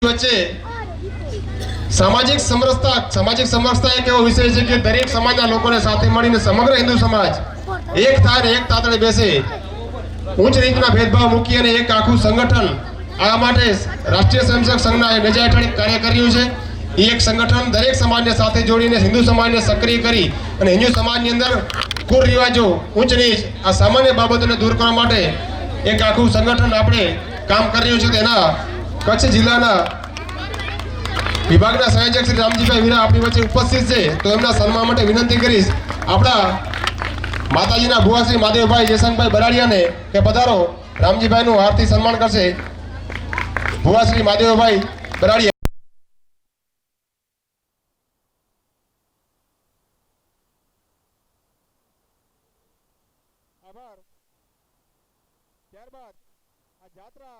વચ્ચે સામાજિક સમરસતા એક એવો વિષય છે કે દરેક સમાજના લોકોને સાથે મળીને સમગ્ર હિન્દુ સમાજ એક થાય ને એક તાતડે બેસે, ઉચ્ચ નીચના ભેદભાવ મૂકી અને એક આખું સંગઠન આ માટે રાષ્ટ્રીય સ્વયંસેવક સંઘના નેજા હેઠળ કાર્ય કર્યું છે। એ એક સંગઠન દરેક સમાજને સાથે જોડીને હિન્દુ સમાજને સક્રિય કરી અને હિન્દુ સમાજની અંદર કુરિવાજો, ઉચ્ચ નીચ આ સામાન્ય બાબતોને દૂર કરવા માટે એક આખું સંગઠન આપણે કામ કરી રહ્યું છે। તેના કચ્છ જિલ્લાના વિભાગના સંયોજક શ્રી રામજીભાઈ વીરા આપણી વચ્ચે ઉપસ્થિત છે, તો એમના સન્માન માટે વિનંતી કરીશ આપણા માતાજીના ભુવા શ્રી મહાદેવભાઈ જયશંકભાઈ બરાડિયાને કે પધારો, રામજીભાઈનું હારથી સન્માન કરશે ભુવા શ્રી મહાદેવભાઈ બરાડિયા। આભાર। ત્યારબાદ આ જાત્રા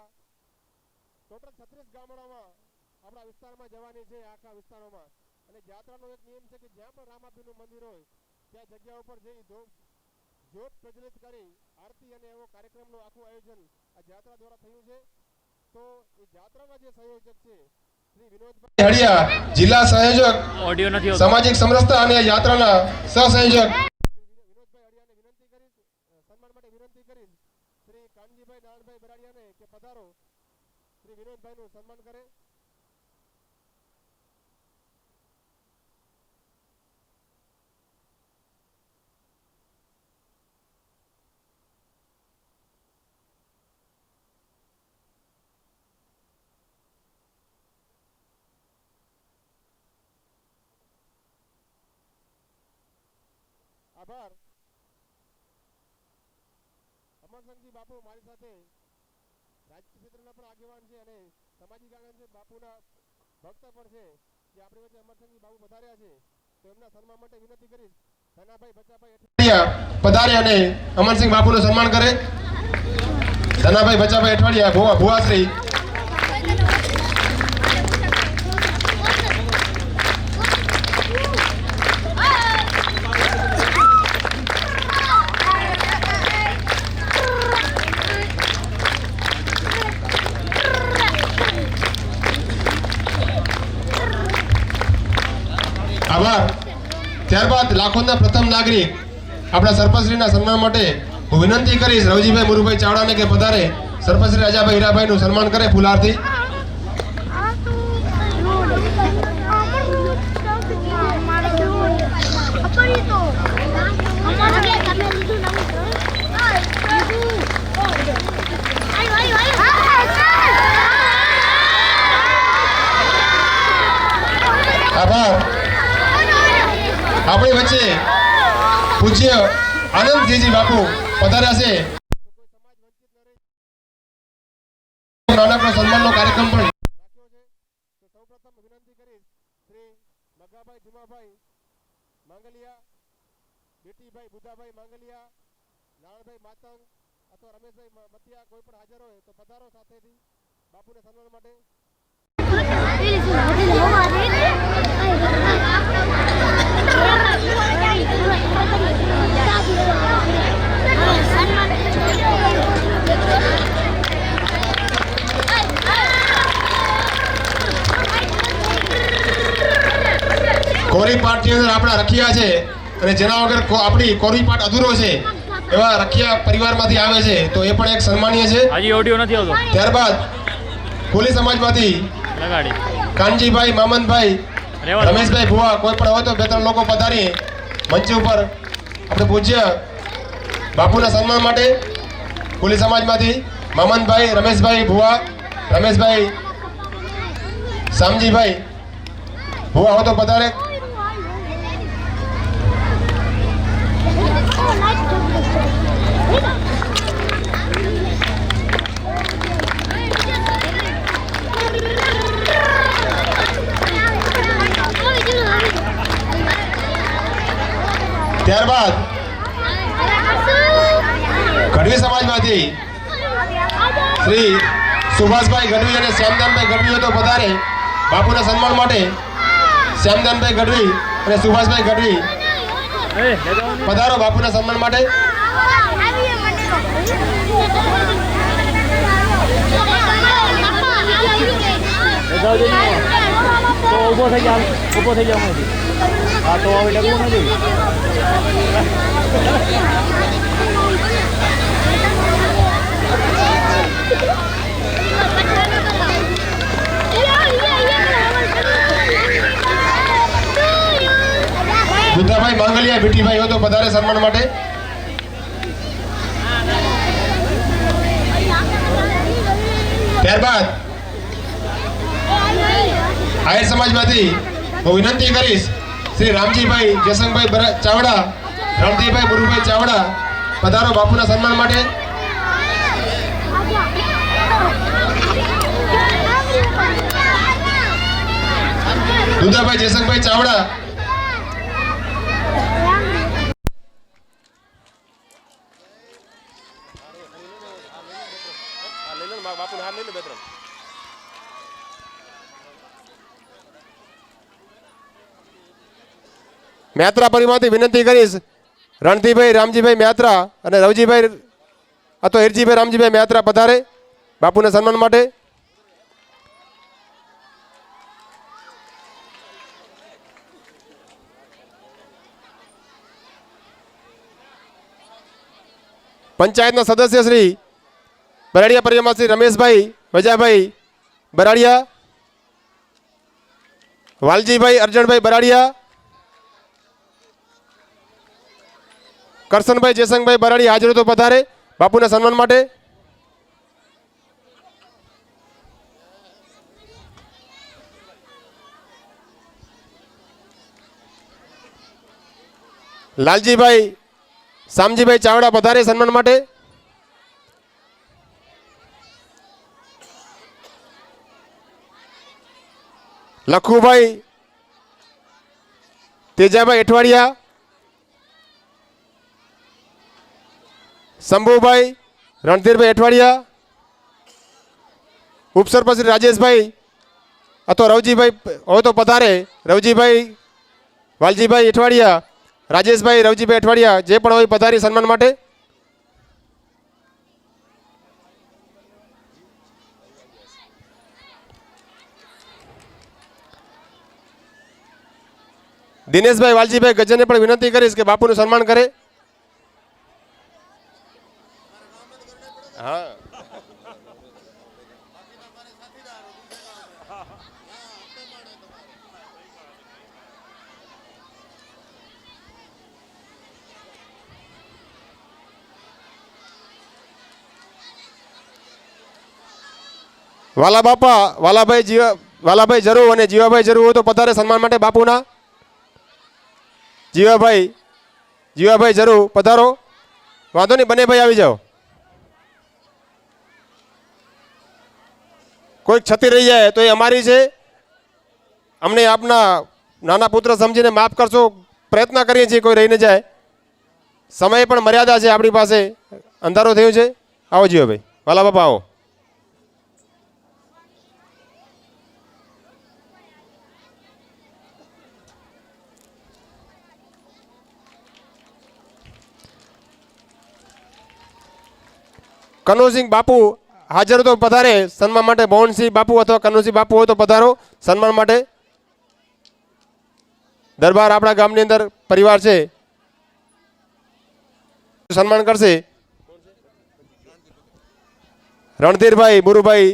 ટોટલ 36 ગામડામાં આપણા વિસ્તારમાં જવાની છે, આખા વિસ્તારોમાં। અને જાત્રાનો એક નિયમ છે કે જ્યાં પણ રામાપીરનું મંદિર હોય ત્યાં જગ્યા ઉપર જઈ જ્યોત પ્રજ્વલિત કરી આરતી અને એવો કાર્યક્રમનું આખું આયોજન આ જાત્રા દ્વારા થયું છે। તો એ જાત્રાના જે સંયોજક છે શ્રી વિનોદભાઈ હળિયા, જિલ્લા સંયોજક ઓડિયો નથી હોતો સામાજિક સમરસતા અને યાત્રાના સહસંયોજક વિનોદભાઈ હળિયાને વિનંતી કરી સન્માન માટે વિનંતી કરી શ્રી કાનજીભાઈ નારાયણભાઈ બરાડિયાને કે પધારો, શ્રી વિનોદભાઈનું સન્માન કરે। આભાર। અમરસંગજી બાપુ મારી સાથે રાજકીય ક્ષેત્રના પણ આગેવાન છે અને સામાજિક આગેવાન છે, બાપુના ભક્ત પણ છે, જે આપણી વચ્ચે અમરસંગજી બાપુ પધાર્યા છે, તો એમના સન્માન માટે વિનંતી કરીશ ધનાભાઈ બચાભાઈ અઠવાડિયા પધારે અને અમરસિંહ બાપુનું સન્માન કરે। ધનાભાઈ બચાભાઈ અઠવાડિયા ભુવાશ્રી। આભાર। ત્યારબાદ લાખોદના પ્રથમ નાગરિક આપણા સરપંચશ્રીના સન્માન માટે હું વિનંતી કરીશ રવજીભાઈ મુરુભાઈ ચાવડાને કે પધારે સરપંચશ્રી રાજાભાઈ હીરાભાઈનું સન્માન કરે ફુલારથી। આભાર। આપણી વચ્ચે પૂજ્ય આનંદજીજી બાપુ પધાર્યા છે, નાનકડો સન્માનનો કાર્યક્રમ પણ રાખ્યો છે। તો સૌપ્રથમ વિનંતી કરીશ શ્રી મગાભાઈ જુમાભાઈ માંગલિયા, બેટીભાઈ બુધાભાઈ માંગલિયા, નારાયણભાઈ માતંગ અથવા રમેશભાઈ મતિયા કોઈ પણ હાજર હોય તો પધારો સાથેથી બાપુને સન્માન માટે। કોરી પાટની અંદર આપણા રખિયા છે અને જેના વગર આપણી કોરી પાટ અધૂરો છે એવા રખિયા પરિવારમાંથી આવે છે, તો એ પણ એક સન્માનીય છે। હજી ઓડિયો નથી આવતો। ત્યારબાદ કોલી સમાજમાંથી કાનજીભાઈ, મામનભાઈ, રમેશભાઈ ભુવા કોઈ પણ હોય તો 2-3 લોકો પધારી મંચ ઉપર આપણે પૂજ્ય બાપુના સન્માન માટે। કોલી સમાજમાંથી મામનભાઈ, રમેશભાઈ ભુવા, રમેશભાઈ, શામજીભાઈ ભુવા હોય તો પધારે। ત્યારબાદ ગઢવી સમાજમાંથી શ્રી સુભાષભાઈ ગઢવી અને શ્યામદાનભાઈ ગઢવી તો પધારે બાપુના સન્માન માટે। શ્યામદાનભાઈ ગઢવી અને સુભાષભાઈ ગઢવી પધારો બાપુના સન્માન માટે। તો ઊભો થઈ જાવ, ઊભો થઈ જાવ નથી. હા તો હવે ડગવું નથી. બુદ્ધાભાઈ માંગલિયા ભીટીભાઈ હતો પધારે સન્માન માટે. ત્યારબાદ આહિર સમાજમાંથી હું વિનંતી કરીશ શ્રી રામજીભાઈ જયસંગભાઈ ચાવડા, રણજીભાઈ ગુરુભાઈ ચાવડા પધારો બાપુના સન્માન માટે. દુધાભાઈ જયસંગભાઈ ચાવડા, મ્યાત્રા પરિવારથી વિનંતી કરીશ રણજીભાઈ રામજીભાઈ મ્યાત્રા અને રવજીભાઈ અથવા હિરજીભાઈ રામજીભાઈ મ્યાત્રા પધારે બાપુના સન્માન માટે. પંચાયતના સદસ્ય શ્રી બરાડિયા પરિવારમાં શ્રી રમેશભાઈ વજાભાઈ બરાડિયા, વાલજીભાઈ અર્જણભાઈ બરાડિયા, કરશનભાઈ જયસંગભાઈ બરાડી હાજર તો પધારે બાપુના સન્માન માટે. લાલજીભાઈ શામજીભાઈ ચાવડા પધારે સન્માન માટે. લખુભાઈ તેજાભાઈ અઠવાડિયા, શંભુભાઈ રણધીરભાઈ અઠવાડિયા, ઉપસરપંચ શ્રી રાજેશભાઈ અથવા રવજીભાઈ હોય તો પધારે. રવજીભાઈ વાલજીભાઈ અઠવાડિયા, રાજેશભાઈ રવજીભાઈ અઠવાડિયા જે પણ હોય પધારી સન્માન માટે. દિનેશભાઈ વાલજીભાઈ ગજ્જરને પણ વિનંતી કરીશ કે બાપુનું સન્માન કરે. હા વાલા બાપા વાલાભાઈ જરૂર અને જીવાભાઈ જરૂર હોય તો પધારે સન્માન માટે બાપુના. જીવાભાઈ જરૂર પધારો. વાંધો નહીં, બંને ભાઈ આવી જાઓ. કોઈક છતી રહી જાય તો એ અમારી છે, અમને આપના નાના પુત્ર સમજીને માફ કરશો. પ્રયત્ન કરીએ છીએ કોઈ રહી ન જાય. સમય પણ મર્યાદા છે આપણી પાસે, અંધારો થયું છે. આવો જીવાભાઈ, વાલા બાપા આવો. કનુસિંહ બાપુ હાજર તો પધારે સન્માન માટે. મોહનસિંહ બાપુ અથવા કનુસિંહ બાપુ હોય તો પધારો સન્માન માટે. દરબાર આપણા ગામની અંદર પરિવાર છે, સન્માન કરશે. રણધીરભાઈ મુરુભાઈ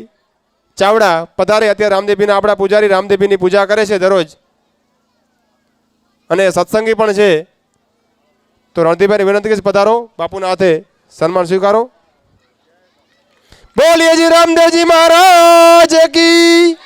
ચાવડા પધારે. અત્યારે રામદેવીના આપણા પૂજારી રામદેવીની પૂજા કરે છે દરરોજ અને સત્સંગી પણ છે. તો રણધીરભાઈ વિનંતી કે પધારો, બાપુના હાથે સન્માન સ્વીકારો. બોલીએ જી રામદેવજી મહારાજ કી.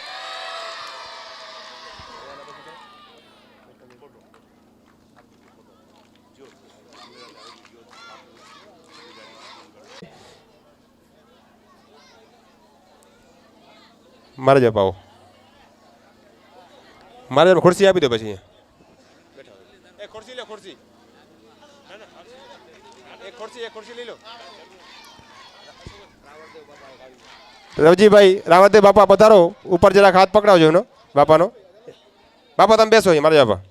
મારે જ અપાવો, મારે ખુરશી આપી દો. પછી ખુરશી લે, ખુરશી ખુરશી લઈ લો. રવજીભાઈ રાવતે બાપા પધારો. ઉપર જરાક હાથ પકડાવજો એનો બાપાનો. બાપા તમે બેસો અહીં, મારા બાપા.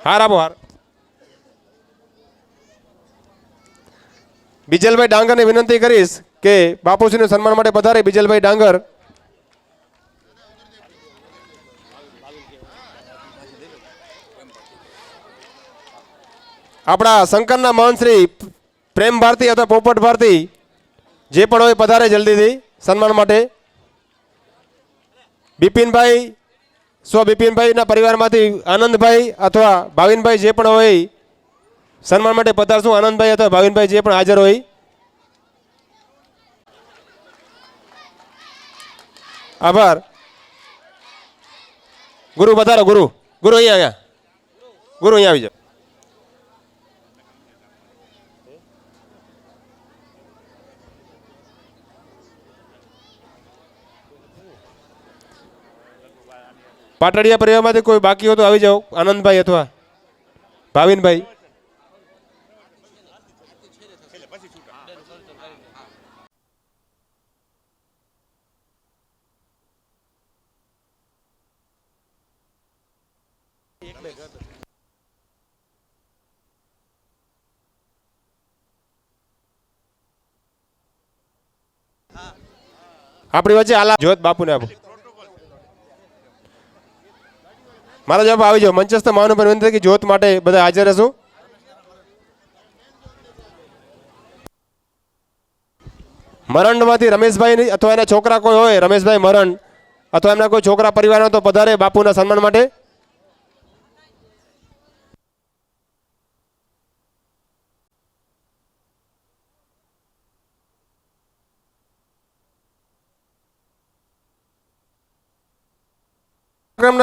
હાર આપો, હાર. બીજલભાઈ ડાંગરને વિનંતી કરીશ કે બાપુશ્રીનું સન્માન માટે પધારે બીજલભાઈ ડાંગર. આપણા શંકરના મહંત શ્રી પ્રેમ ભારતી અથવા પોપટ ભારતી જે પણ હોય પધારે જલ્દીથી સન્માન માટે. બિપિનભાઈ બિપિનભાઈના પરિવારમાંથી આનંદભાઈ અથવા ભાવિનભાઈ જે પણ હોય સન્માન માટે પધારશું. આનંદભાઈ અથવા ભાવિનભાઈ જે પણ હાજર હોય. આભાર. ગુરુ પધારો. ગુરુ અહીંયા આવી જાઓ. પાટડિયા પરિવારમાંથી કોઈ બાકી હોય તો આવી જાઓ. આનંદભાઈ અથવા ભાવિનભાઈ. આપણી વચ્ચે આલા જોત બાપુને આપો. મારા જવાબ આવી જાઓ. મંચસ્થ મહાનુભાવ વિનંતી કે જોત માટે બધા હાજર રહેશું. મરણમાંથી રમેશભાઈ અથવા એના છોકરા કોઈ હોય, રમેશભાઈ મરણ અથવા એમના કોઈ છોકરા પરિવારનો તો પધારે બાપુના સન્માન માટે.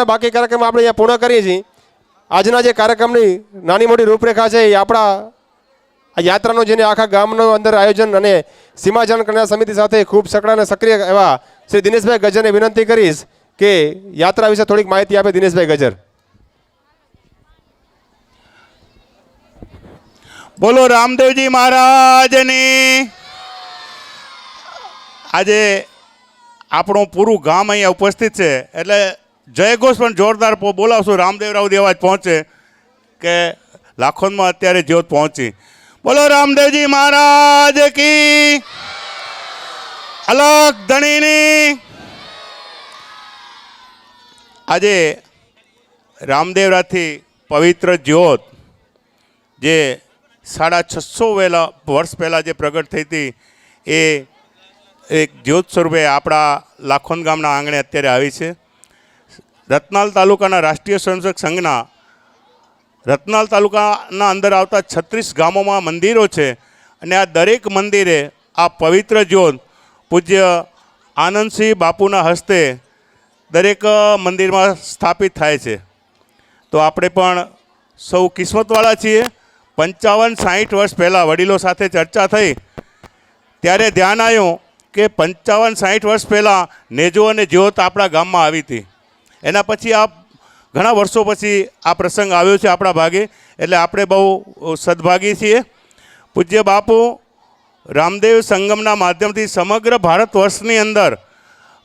બાકી કાર્યક્રમ આપણે અહીંયા પૂર્ણ કરીએ છીએ. આજના જે કાર્યક્રમની નાની મોટી રૂપરેખા છે એ આપણા આ યાત્રાનું જેને આખા ગામનું અંદર આયોજન અને સીમાજન કન્યા સમિતિ સાથે ખૂબ સકડા અને સક્રિય એવા શ્રી દિનેશભાઈ ગજરને વિનંતી કરીશ કે યાત્રા વિશે થોડીક માહિતી આપે. દિનેશભાઈ ગજર. બોલો રામદેવજી મહારાજની. આજે આપણું પૂરું ગામ અહીંયા ઉપસ્થિત છે એટલે જયઘોષ પણ જોરદાર બોલાવશું. રામદેવરાવની અવાજ પહોંચે કે લાખોનમાં અત્યારે જ્યોત પહોંચી. બોલો રામદેવજી મહારાજ કી. અલગ ધણીની. આજે રામદેવરાથી પવિત્ર જ્યોત જે 650 વર્ષ પહેલાં જે પ્રગટ થઈ હતી એ એક જ્યોત સ્વરૂપે આપણા લાખોન ગામના આંગણે અત્યારે આવી છે. રતનાલ તાલુકાના રાષ્ટ્રીય સ્વયંસેવક સંઘના રતનાલ તાલુકાના અંદર આવતા 36 ગામોમાં મંદિરો છે અને આ દરેક મંદિરે આ પવિત્ર જ્યોત પૂજ્ય આનંદસિંહ બાપુના હસ્તે દરેક મંદિરમાં સ્થાપિત થાય છે. તો આપણે પણ સૌ કિસ્મતવાળા છીએ. 55-60 વર્ષ પહેલાં વડીલો સાથે ચર્ચા થઈ ત્યારે ધ્યાન આવ્યું કે 55-60 વર્ષ પહેલાં નેજો અને જ્યોત આપણા ગામમાં આવી હતી. એના પછી આ ઘણા વર્ષો પછી આ પ્રસંગ આવ્યો છે આપણા ભાગે, એટલે આપણે બહુ સદભાગી છીએ. પૂજ્ય બાપુ રામદેવ સંગમના માધ્યમથી સમગ્ર ભારત વર્ષની અંદર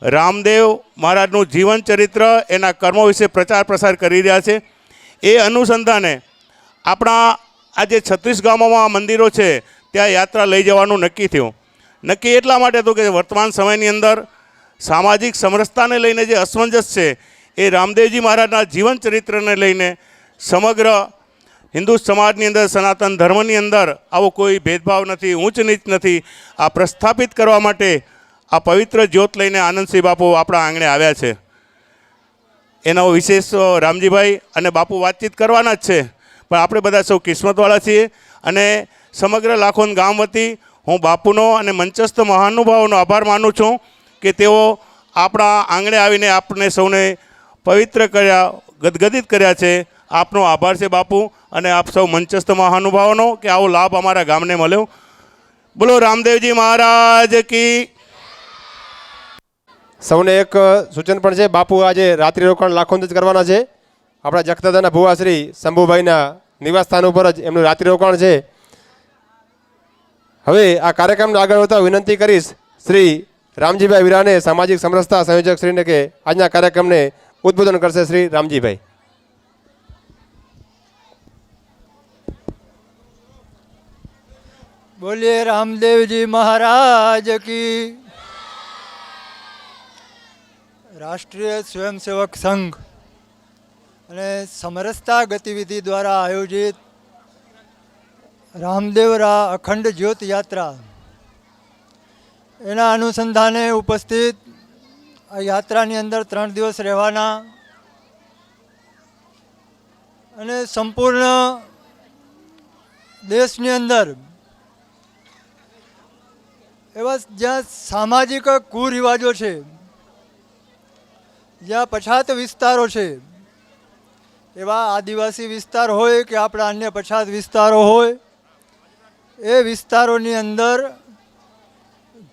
રામદેવ મહારાજનું જીવન ચરિત્ર, એના કર્મો વિશે પ્રચાર પ્રસાર કરી રહ્યા છે. એ અનુસંધાને આપણા આ જે 36 ગામોમાં મંદિરો છે ત્યાં યાત્રા લઈ જવાનું નક્કી થયું. નક્કી એટલા માટે હતું કે વર્તમાન સમયની અંદર સામાજિક સમરસતાને લઈને જે અસમંજસ છે એ રામદેવજી મહારાજના જીવન ચરિત્રને લઈને સમગ્ર હિન્દુ સમાજની અંદર, સનાતન ધર્મની અંદર આવો કોઈ ભેદભાવ નથી, ઊંચ નીચ નથી. આ પ્રસ્થાપિત કરવા માટે આ પવિત્ર જ્યોત લઈને આનંદસિંહ બાપુ આપણા આંગણે આવ્યા છે. એનો વિશેષ રામજીભાઈ અને બાપુ વાતચીત કરવાના જ છે, પણ આપણે બધા સૌ કિસ્મતવાળા છીએ અને સમગ્ર લાખોન ગામ વતી હું બાપુનો અને મંચસ્થ મહાનુભાવોનો આભાર માનું છું કે તેઓ આપણા આંગણે આવીને આપણને સૌને પવિત્ર કર્યા, ગદગદિત કર્યા છે. આપનો આભાર છે બાપુ અને આપ સૌ મંચસ્થ મહાનુભાવોનો કે આવો લાભ અમારા ગામને મળ્યો. બોલો રામદેવજી મહારાજ કી. સૌને એક સૂચન પણ છે. બાપુ આજે રાત્રિ રોકાણ લાખોંદ જ કરવાના છે. આપણા જખદાદાના ભુવા શ્રી શંભુભાઈના નિવાસસ્થાન ઉપર જ એમનું રાત્રિ રોકાણ છે. હવે આ કાર્યક્રમને આગળ વધવા વિનંતી કરીશ શ્રી રામજીભાઈ વિરાને, સામાજિક સમરસતા સંયોજક શ્રીને, કે આજના કાર્યક્રમને ઉદ્બોધન કરશે શ્રી રામજીભાઈ. બોલીએ રામદેવજી મહારાજ કી. રાષ્ટ્રીય સ્વયંસેવક સંઘ અને સમરસતા ગતિવિધિ દ્વારા આયોજિત રામદેવરા અખંડ જ્યોત યાત્રા એના અનુસંધાને ઉપસ્થિત આ યાત્રાની અંદર 3 દિવસ રહેવાના અને સંપૂર્ણ દેશની અંદર એવા જ્યાં સામાજિક કુરિવાજો છે, જ્યાં પછાત વિસ્તારો છે, એવા આદિવાસી વિસ્તાર હોય કે આપણા અન્ય પછાત વિસ્તારો હોય, એ વિસ્તારોની અંદર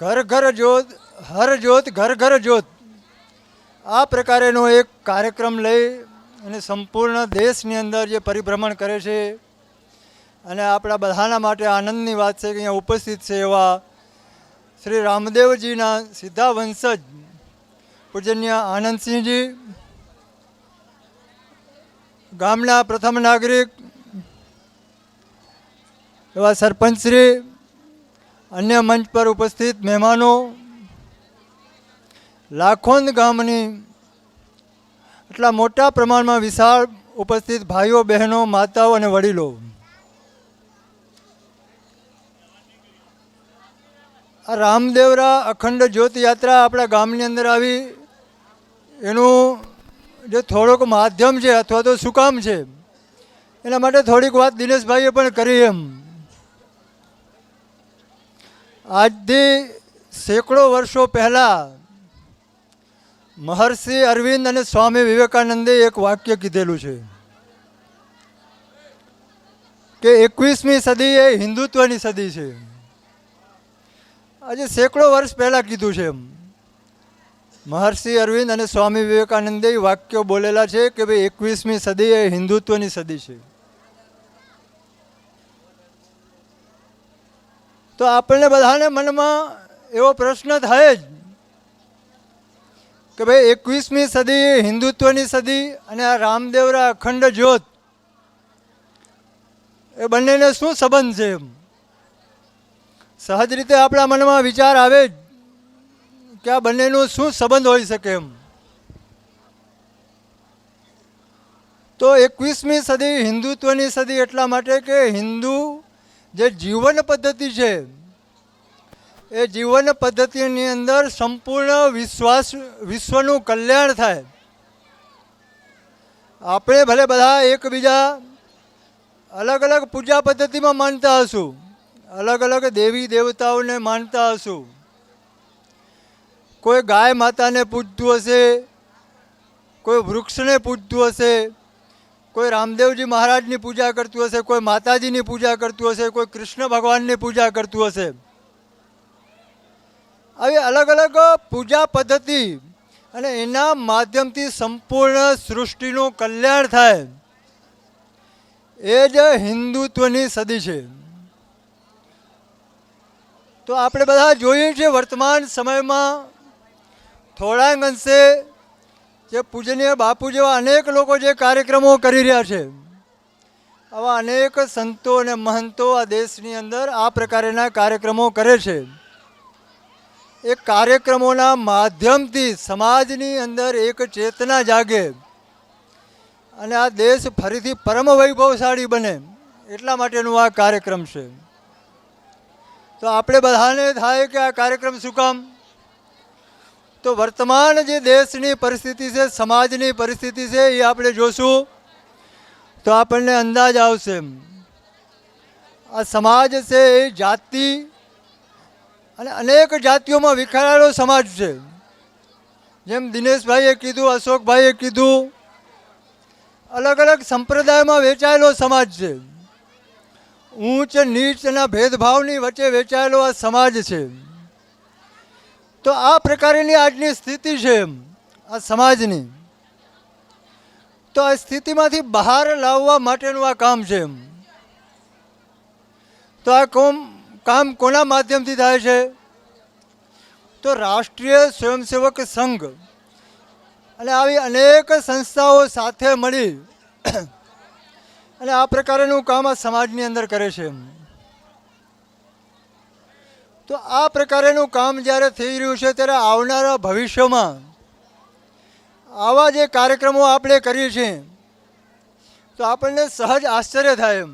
ઘર ઘર જ્યોત, હર જ્યોત ઘર ઘર જ્યોત, આ પ્રકારેનો એક કાર્યક્રમ લઈ અને સંપૂર્ણ દેશની અંદર જે પરિભ્રમણ કરે છે. અને આપણા બધાના માટે આનંદની વાત છે કે અહીંયા ઉપસ્થિત છે એવા શ્રી રામદેવજીના સીધા વંશજ પૂજન્ય આનંદસિંહજી, ગામના પ્રથમ નાગરિક એવા સરપંચશ્રી, અન્ય મંચ પર ઉપસ્થિત મહેમાનો, લાખોંદ ગામની એટલા મોટા પ્રમાણમાં વિશાળ ઉપસ્થિત ભાઈઓ, બહેનો, માતાઓ અને વડીલો, આ રામદેવરા અખંડ જ્યોત યાત્રા આપણા ગામની અંદર આવી એનું જે થોડોક માધ્યમ છે અથવા તો શું કામ છે એના માટે થોડીક વાત દિનેશભાઈએ પણ કરી. એમ આજથી સેંકડો વર્ષો પહેલાં મહર્ષિ અરવિંદ અને સ્વામી વિવેકાનંદે એક વાક્ય કીધેલું છે કે 21મી સદી એ હિન્દુત્વની સદી છે. આજે સેંકડો વર્ષ પહેલાં કીધું છે. એમ મહર્ષિ અરવિંદ અને સ્વામી વિવેકાનંદે વાક્યો બોલેલા છે કે ભાઈ 21મી સદી એ હિન્દુત્વની સદી છે. તો આપણને બધાને મનમાં એવો પ્રશ્ન થાય જ કે ભાઈ 21મી સદી એ હિન્દુત્વની સદી અને આ રામદેવરા અખંડ જ્યોત એ બંનેને શું સંબંધ છે? એમ સહજ રીતે આપણા મનમાં વિચાર આવે જ કે આ બંનેનો શું સંબંધ હોઈ શકે. એમ તો 21મી સદી હિન્દુત્વની સદી એટલા માટે કે હિન્દુ જે જીવન પદ્ધતિ છે એ જીવન પદ્ધતિની અંદર સંપૂર્ણ વિશ્વનું કલ્યાણ થાય. આપણે ભલે બધા એકબીજા અલગ અલગ પૂજા પદ્ધતિમાં માનતા હશું, અલગ અલગ દેવી દેવતાઓને માનતા હશું, કોઈ ગાય માતાને પૂજતું હશે, કોઈ વૃક્ષને પૂજતું હશે, કોઈ રામદેવજી મહારાજની પૂજા કરતું હશે, કોઈ માતાજીની પૂજા કરતું હશે, કોઈ કૃષ્ણ ભગવાનની પૂજા કરતું હશે. આવી અલગ અલગ પૂજા પદ્ધતિ અને એના માધ્યમથી સંપૂર્ણ સૃષ્ટિનું કલ્યાણ થાય એ જ હિન્દુત્વની સદી છે. તો આપણે બધા જોઈએ છીએ વર્તમાન સમયમાં થોડાક અંશે જે પૂજનીય બાપુ જેવા અનેક લોકો જે કાર્યક્રમો કરી રહ્યા છે, આવા અનેક સંતો અને મહંતો આ દેશની અંદર આ પ્રકારના કાર્યક્રમો કરે છે. એ કાર્યક્રમોના માધ્યમથી સમાજની અંદર એક ચેતના જાગે અને આ દેશ ફરીથી પરમ વૈભવશાળી બને એટલા માટેનું આ કાર્યક્રમ છે. તો આપણે બધાને થાય કે આ કાર્યક્રમ શું કામ? તો વર્તમાન જે દેશની પરિસ્થિતિ છે, સમાજની પરિસ્થિતિ છે, એ આપણે જોશું તો આપણને અંદાજ આવશે. આ સમાજ છે એ જાતિ અને અનેક જાતિઓમાં વિખરાયેલો સમાજ છે. જેમ દિનેશભાઈએ કીધું, અશોકભાઈએ કીધું, અલગ અલગ સંપ્રદાયમાં વેચાયેલો સમાજ છે. ઊંચ નીચના ભેદભાવની વચ્ચે વેચાયેલો આ સમાજ છે. તો આ પ્રકારની આજની સ્થિતિ છે આ સમાજની. તો આ સ્થિતિમાંથી બહાર લાવવા માટેનું આ કામ છે. તો આ કામ કોના માધ્યમથી થાય છે? તો રાષ્ટ્રીય સ્વયંસેવક સંઘ અને આવી અનેક સંસ્થાઓ સાથે મળી અને આ પ્રકારનું કામ આ સમાજની અંદર કરે છે. તો આ પ્રકારેનું કામ જ્યારે થઈ રહ્યું છે ત્યારે આવનારા ભવિષ્યમાં આવા જે કાર્યક્રમો આપણે કરીએ છીએ તો આપણને સહજ આશ્ચર્ય થાય એમ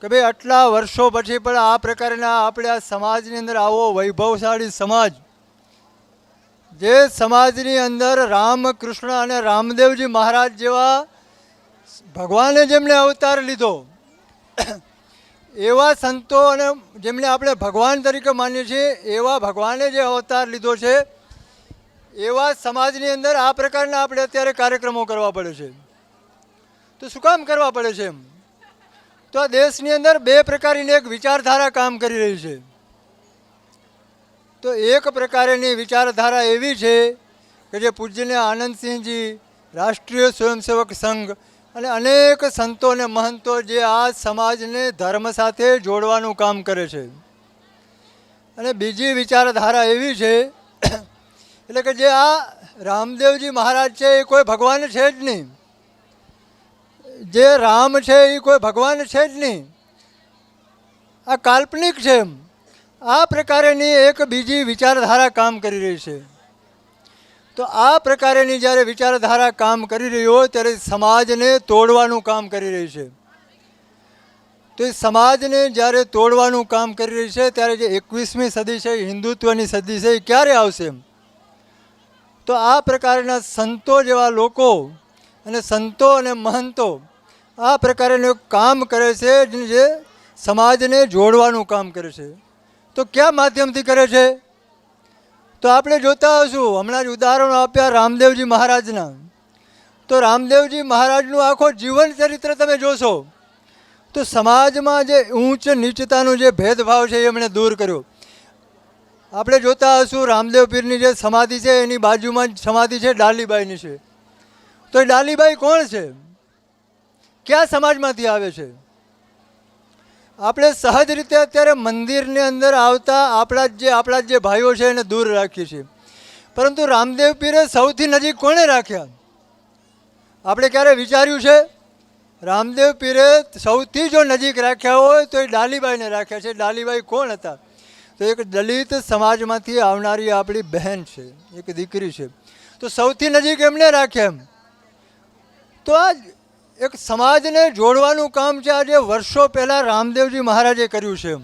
કે ભાઈ આટલા વર્ષો પછી પણ આ પ્રકારના આપણે આ સમાજની અંદર આવો વૈભવશાળી સમાજ, જે સમાજની અંદર રામકૃષ્ણ અને રામદેવજી મહારાજ જેવા ભગવાને જેમણે અવતાર લીધો એવા સંતો અને જેમને આપણે ભગવાન તરીકે માનીએ છીએ એવા ભગવાને જે અવતાર લીધો છે એવા સમાજની અંદર આ પ્રકારના આપણે અત્યારે કાર્યક્રમો કરવા પડે છે. તો શું કામ કરવા પડે છે? એમ તો આ દેશની અંદર બે પ્રકારની એક વિચારધારા કામ કરી રહી છે. તો એક પ્રકારની વિચારધારા એવી છે કે જે પૂજ્યને આનંદસિંહજી, રાષ્ટ્રીય સ્વયંસેવક સંઘ અને અનેક સંતો અને મહંતો જે આ સમાજને ધર્મ સાથે જોડવાનું કામ કરે છે. અને બીજી વિચારધારા એવી છે એટલે કે જે આ રામદેવજી મહારાજ છે એ કોઈ ભગવાન છે જ નહીં, જે રામ છે એ કોઈ ભગવાન છે જ નહીં, આ કાલ્પનિક છે. એમ આ પ્રકારેની એક બીજી વિચારધારા કામ કરી રહી છે. તો આ પ્રકારેની જ્યારે વિચારધારા કામ કરી રહી હોય ત્યારે સમાજને તોડવાનું કામ કરી રહી છે. તો એ સમાજને જ્યારે તોડવાનું કામ કરી રહી છે ત્યારે જે 21મી સદી છે, હિન્દુત્વની સદી છે, એ ક્યારે આવશે? તો આ પ્રકારના સંતો જેવા લોકો અને સંતો અને મહંતો આ પ્રકારનું કામ કરે છે જે સમાજને જોડવાનું કામ કરે છે. તો કયા માધ્યમથી કરે છે? તો આપણે જોતા હશું, હમણાં જ ઉદાહરણો આપ્યા રામદેવજી મહારાજના. તો રામદેવજી મહારાજનું આખો જીવન ચરિત્ર તમે જોશો તો સમાજમાં જે ઊંચ નીચતાનું જે ભેદભાવ છે એ એમણે દૂર કર્યો. આપણે જોતા હશું રામદેવ પીરની જે સમાધિ છે એની બાજુમાં જ સમાધિ છે ડાલીબાઈની છે. તો એ ડાલીબાઈ કોણ છે? કયા સમાજમાંથી આવે છે? આપણે સહજ રીતે અત્યારે મંદિરની અંદર આવતા આપણા જે ભાઈઓ છે એને દૂર રાખીએ છીએ, પરંતુ રામદેવ પીરે સૌથી નજીક કોણે રાખ્યા? આપણે ક્યારે વિચાર્યું છે? રામદેવ પીરે સૌથી જો નજીક રાખ્યા હોય તો એ ડાલીબાઈને રાખ્યા છે. ડાલીબાઈ કોણ હતા? તો એક દલિત સમાજમાંથી આવનારી આપણી બહેન છે, એક દીકરી છે. તો સૌથી નજીક એમને રાખ્યા. એમ તો આ એક સમાજને જોડવાનું કામ છે આજે વર્ષો પહેલાં રામદેવજી મહારાજે કર્યું છે.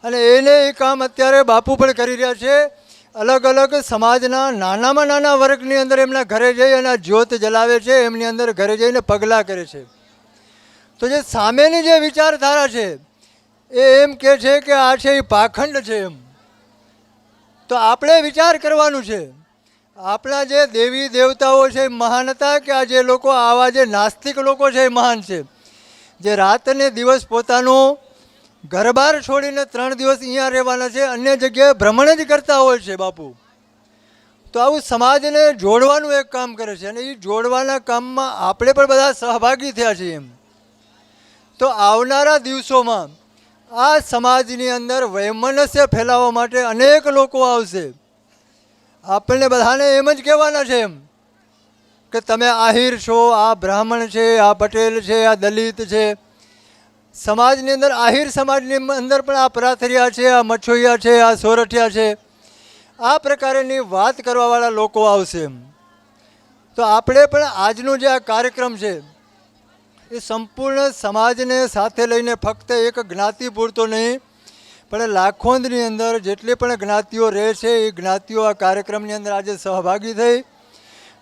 અને એને એ કામ અત્યારે બાપુ પણ કરી રહ્યા છે. અલગ અલગ સમાજના નાનામાં નાના વર્ગની અંદર એમના ઘરે જઈ અને જ્યોત જલાવે છે, એમની અંદર ઘરે જઈને પગલાં કરે છે. તો જે સામેની જે વિચારધારા છે એ એમ કહે છે કે આ છે એ પાખંડ છે. એમ તો આપણે વિચાર કરવાનું છે, આપણા જે દેવી દેવતાઓ છે મહાન હતા કે આ જે લોકો આવા જે નાસ્તિક લોકો છે એ મહાન છે, જે રાત ને દિવસ પોતાનો ઘરબાર છોડીને 3 દિવસ અહીંયા રહેવાના છે, અન્ય જગ્યાએ ભ્રમણ જ કરતા હોય છે બાપુ. તો આવું સમાજને જોડવાનું એક કામ કરે છે અને એ જોડવાના કામમાં આપણે પણ બધા સહભાગી થયા છીએ. એમ તો આવનારા દિવસોમાં આ સમાજની અંદર વૈમનસ્ય ફેલાવવા માટે અનેક લોકો આવશે. આપણને બધાને એમ જ કહેવાના છે એમ કે તમે આહિર છો, આ બ્રાહ્મણ છે, આ પટેલ છે, આ દલિત છે. સમાજની અંદર આહિર સમાજની અંદર પણ આ પ્રાથરિયા છે, આ મછોઈયા છે, આ સોરઠિયા છે, આ પ્રકારની વાત કરવાવાળા લોકો આવશે. એમ તો આપણે પણ આજનો જે આ કાર્યક્રમ છે એ સંપૂર્ણ સમાજને સાથે લઈને ફક્ત એક જ્ઞાતિ પૂરતો નહીં પણ લાખોંદની અંદર જેટલી પણ જ્ઞાતિઓ રહે છે એ જ્ઞાતિઓ આ કાર્યક્રમની અંદર આજે સહભાગી થઈ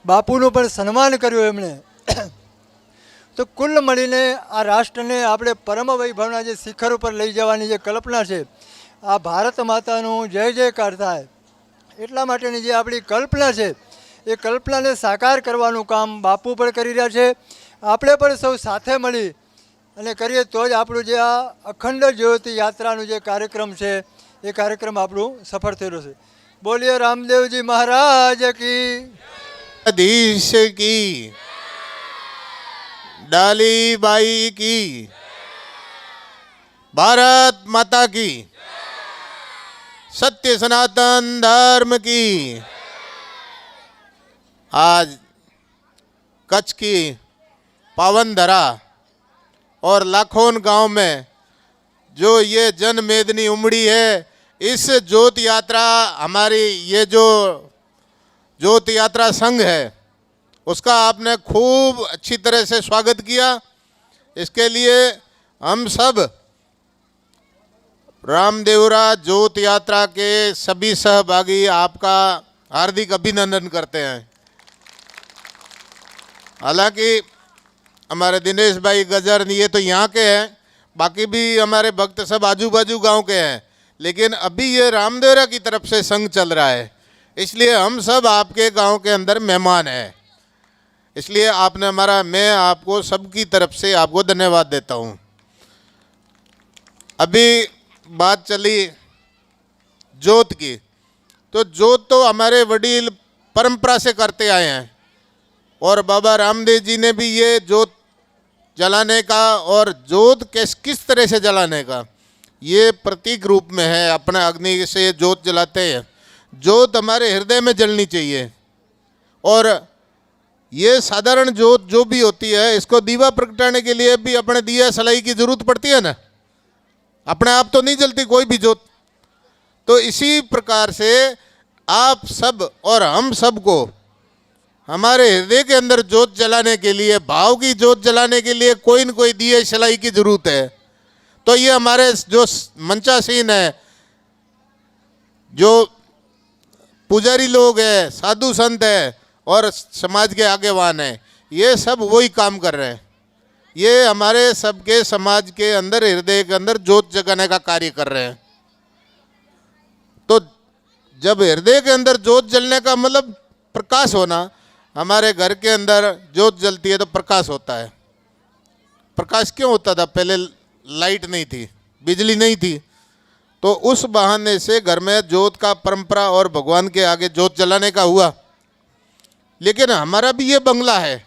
બાપુનું પણ સન્માન કર્યું એમણે. તો કુલ મળીને આ રાષ્ટ્રને આપણે પરમ વૈભવના જે શિખર ઉપર લઈ જવાની જે કલ્પના છે, આ ભારત માતાનું જય જયકાર થાય એટલા માટેની જે આપણી કલ્પના છે એ કલ્પનાને સાકાર કરવાનું કામ બાપુ પણ કરી રહ્યા છે. આપણે પણ સૌ સાથે મળી અને કરીએ તો જ આપણું જે આ અખંડ જ્યોતિ યાત્રાનું જે કાર્યક્રમ છે એ કાર્યક્રમ આપણું સફળ થયેલો છે. બોલીએ રામદેવજી મહારાજ કી, અધીશ કી, ડાલીબાઈ કી, भारत माता की, सत्य सनातन धर्म की। आज कच्छ की पावन धरा और लाखों गांव में जो ये जन मेदनी उमड़ी है, इस ज्योत यात्रा, हमारी ये जो ज्योत यात्रा संघ है, उसका आपने खूब अच्छी तरह से स्वागत किया। इसके लिए हम सब रामदेवरा ज्योत यात्रा के सभी सहभागी आपका हार्दिक अभिनंदन करते हैं। हालांकि हमारे दिनेश भाई गजर ये तो यहाँ के हैं, बाकी भी हमारे भक्त सब आजू बाजू गांव के हैं, लेकिन अभी ये रामदेवरा की तरफ से संघ चल रहा है, इसलिए हम सब आपके गांव के अंदर मेहमान हैं। इसलिए आपने मैं आपको सबकी तरफ से आपको धन्यवाद देता हूँ। अभी बात चली जोत की, तो जोत तो हमारे वडील परंपरा से करते आए हैं, और बाबा रामदेव जी ने भी ये जोत जलाने का और जोत किस तरह से जलाने का ये प्रतीक रूप में है। अपने अग्नि से जोत जलाते हैं, जोत हमारे हृदय में जलनी चाहिए। और ये साधारण जोत जो भी होती है, इसको दीवा प्रगटाने के लिए भी अपने दिया सलाई की जरूरत पड़ती है ना, अपने आप तो नहीं जलती कोई भी जोत। तो इसी प्रकार से आप सब और हम सबको हमारे हृदय के अंदर जोत जलाने के लिए, भाव की जोत जलाने के लिए कोई न कोई दिए सलाई की जरूरत है। तो ये हमारे जो मंचासीन है, जो पुजारी लोग हैं, साधु संत है और समाज के आगेवान हैं, ये सब वही काम कर रहे हैं। ये हमारे सबके समाज के अंदर, हृदय के अंदर जोत जगाने का कार्य कर रहे हैं। तो जब हृदय के अंदर जोत जलने का मतलब प्रकाश होना, हमारे घर के अंदर जोत जलती है तो प्रकाश होता है। प्रकाश क्यों होता था? पहले लाइट नहीं थी, बिजली नहीं थी, तो उस बहाने से घर में जोत का परंपरा और भगवान के आगे जोत जलाने का हुआ। लेकिन हमारा भी ये बंगला है,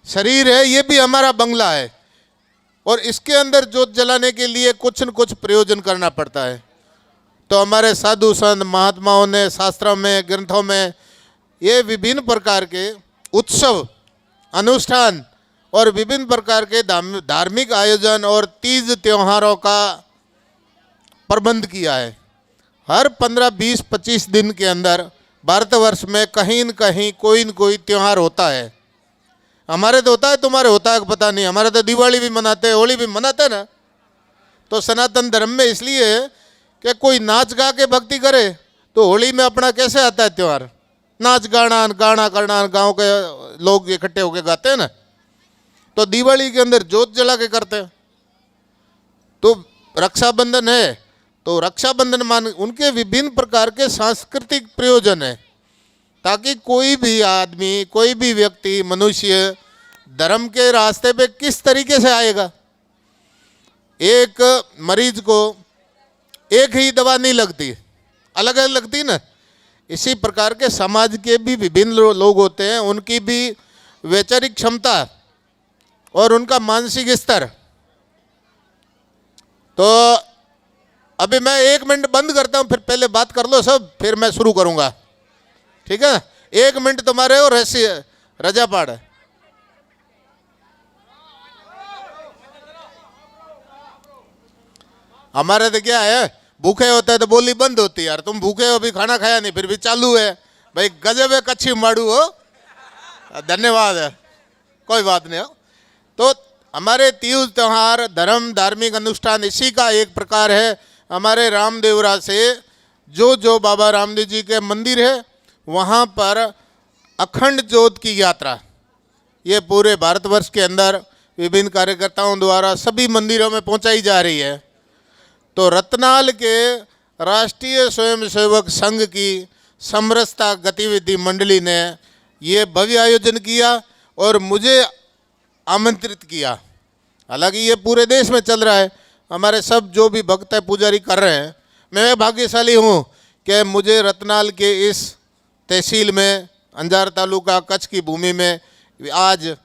शरीर है, ये भी हमारा बंगला है, और इसके अंदर जोत जलाने के लिए कुछ न कुछ प्रयोजन करना पड़ता है। तो हमारे साधु संत महात्माओं ने शास्त्रों में, ग्रंथों में ये विभिन्न प्रकार के उत्सव, अनुष्ठान और विभिन्न प्रकार के धार्मिक आयोजन और तीज त्योहारों का प्रबंध किया है। हर 15, 20, 25 दिन के अंदर भारतवर्ष में कहीं न कहीं कोई न कोई त्यौहार होता है। हमारे तो होता है, तुम्हारे होता है पता नहीं। हमारे तो दिवाली भी मनाते हैं, होली भी मनाते हैं ना। तो सनातन धर्म में इसलिए है कि कोई नाच गा के भक्ति करे, तो होली में अपना कैसे आता है त्यौहार? नाच गाना करना, गांव के लोग इकट्ठे होके गाते हैं ना। तो दिवाली के अंदर जोत जला के करते हैं। तो रक्षाबंधन है, तो रक्षाबंधन उनके विभिन्न प्रकार के सांस्कृतिक प्रयोजन है, ताकि कोई भी आदमी, कोई भी व्यक्ति, मनुष्य धर्म के रास्ते पे किस तरीके से आएगा। एक मरीज को एक ही दवा नहीं लगती, अलग अलग लगती ना। इसी प्रकार के समाज के भी विभिन्न लोग होते हैं, उनकी भी वैचारिक क्षमता और उनका मानसिक स्तर। तो अभी मैं 1 मिनट बंद करता हूं, फिर पहले बात कर लो सब, फिर मैं शुरू करूंगा, ठीक है? 1 मिनट तुम्हारे और ऐसी रजा पाड़ है। हमारे तो क्या है, भूखे होते हैं तो बोली बंद होती है। यार तुम भूखे हो, अभी खाना खाया नहीं, फिर भी चालू है। भाई गजब है, कच्ची माड़ू हो, धन्यवाद है, कोई बात नहीं हो। तो हमारे तीज त्यौहार, धर्म, धार्मिक अनुष्ठान, इसी का एक प्रकार है। हमारे रामदेवरा से जो बाबा रामदेव जी के मंदिर है, वहाँ पर अखंड ज्योत की यात्रा ये पूरे भारतवर्ष के अंदर विभिन्न कार्यकर्ताओं द्वारा सभी मंदिरों में पहुँचाई जा रही है। तो रतनाल के राष्ट्रीय स्वयंसेवक संघ की समरसता गतिविधि मंडली ने ये भव्य आयोजन किया और मुझे आमंत्रित किया। हालांकि ये पूरे देश में चल रहा है, हमारे सब जो भी भक्त है, पुजारी कर रहे हैं। मैं भाग्यशाली हूँ कि मुझे रतनाल के इस तहसील में, अंजार तालुका, कच्छ की भूमि में आज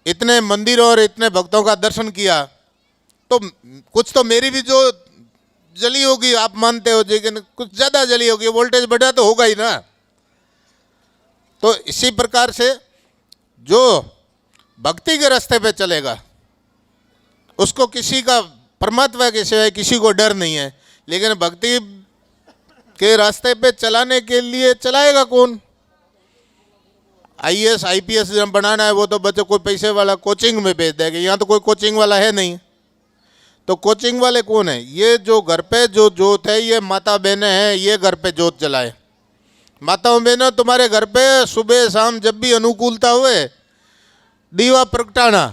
इतने मंदिरों और इतने भक्तों का दर्शन किया। तो कुछ तो मेरी भी जो जली होगी, आप मानते हो, लेकिन कुछ ज़्यादा जली होगी, वोल्टेज बढ़ा तो होगा ही ना। तो इसी प्रकार से जो भक्ति के रास्ते पे चलेगा, उसको किसी का परमात्मा के सिवाय किसी को डर नहीं है, लेकिन भक्ति के रास्ते पे चलाने के लिए चलाएगा कौन? आईएएस आईपीएस जब बनाना है वो तो बच्चों कोई पैसे वाला कोचिंग में भेज देगा, यहाँ तो कोई कोचिंग वाला है नहीं। तो कोचिंग वाले कौन है? ये जो घर पे जो जोत है, ये माता बहनें हैं, ये घर पे जोत जलाए। माताओं बहनों, तुम्हारे घर पे सुबह शाम जब भी अनुकूलता हुए दीवा प्रगटाना।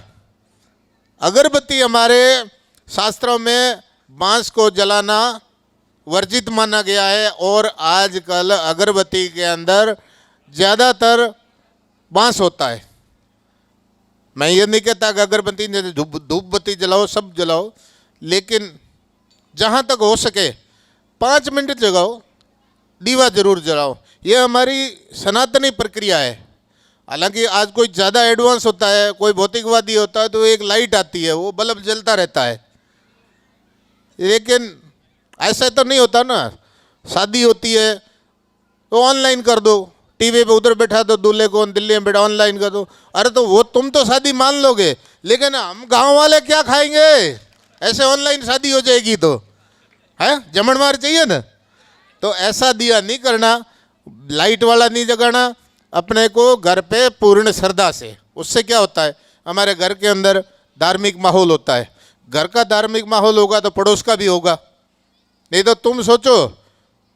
अगरबत्ती हमारे शास्त्रों में बांस को जलाना वर्जित माना गया है, और आजकल अगरबत्ती के अंदर ज़्यादातर बांस होता है। मैं ये नहीं कहता कि अगरबत्ती धूप बत्ती जलाओ, सब जलाओ, लेकिन जहाँ तक हो सके 5 मिनट जगाओ, दीवा जरूर जलाओ। ये हमारी सनातनी प्रक्रिया है। हालांकि आज कोई ज़्यादा एडवांस होता है, कोई भौतिकवादी होता है, तो एक लाइट आती है, वो बल्ब जलता रहता है, लेकिन ऐसा तो नहीं होता ना। शादी होती है तो ऑनलाइन कर दो, टीवी पे उधर बैठा दो दूल्हे को, दिल्ली में बैठा ऑनलाइन कर दो। अरे तो वो तुम तो शादी मान लोगे, लेकिन हम गांव वाले क्या खाएंगे? ऐसे ऑनलाइन शादी हो जाएगी तो है, जमणवार चाहिए ना। तो ऐसा दिया नहीं करना, लाइट वाला नहीं जगाना, अपने को घर पे पूर्ण श्रद्धा से। उससे क्या होता है, हमारे घर के अंदर धार्मिक माहौल होता है। घर का धार्मिक माहौल होगा तो पड़ोस का भी होगा। नहीं तो तुम सोचो,